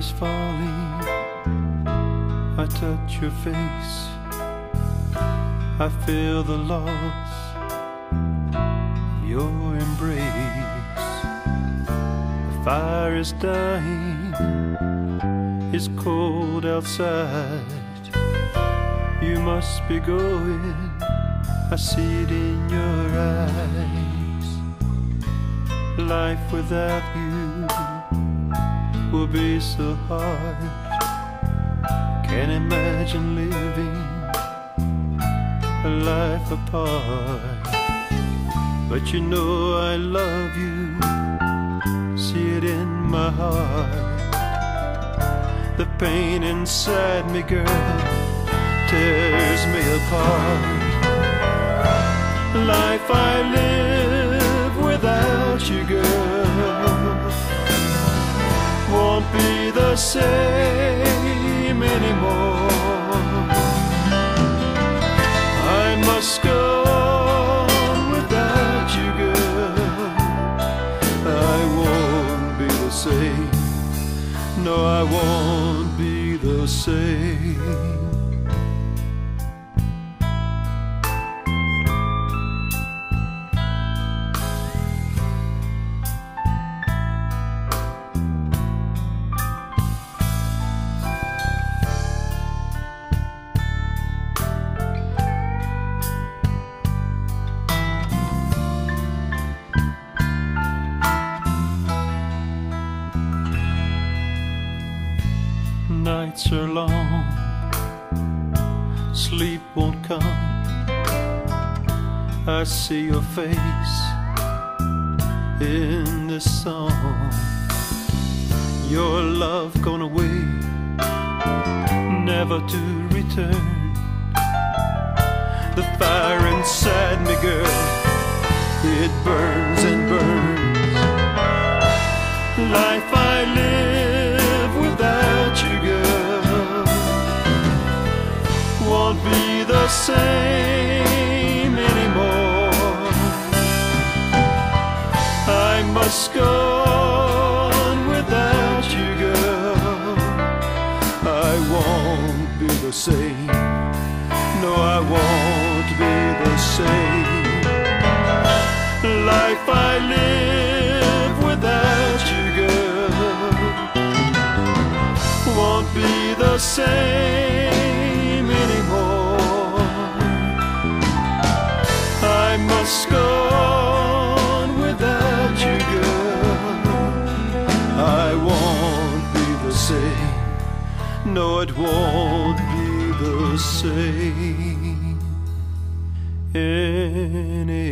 is falling, I touch your face, I feel the loss of your embrace. The fire is dying, it's cold outside. You must be going, I see it in your eyes. Life without you will be so hard. Can't imagine living a life apart. But you know I love you, see it in my heart. The pain inside me, girl, tears me apart. Life I live without you, girl, won't be the same anymore. I must go on without you, girl. I won't be the same. No, I won't be the same. Nights are long, sleep won't come. I see your face in this song. Your love gone away, never to return. The fire inside me, girl, it burns and burns. Life I live without you, girl, won't be the same anymore. I must go on without you, girl. I won't be the same. No, I won't be the same. Life I live without you, girl, won't be the same anymore. I must go on without you, girl. I won't be the same. No, it won't be the same anymore.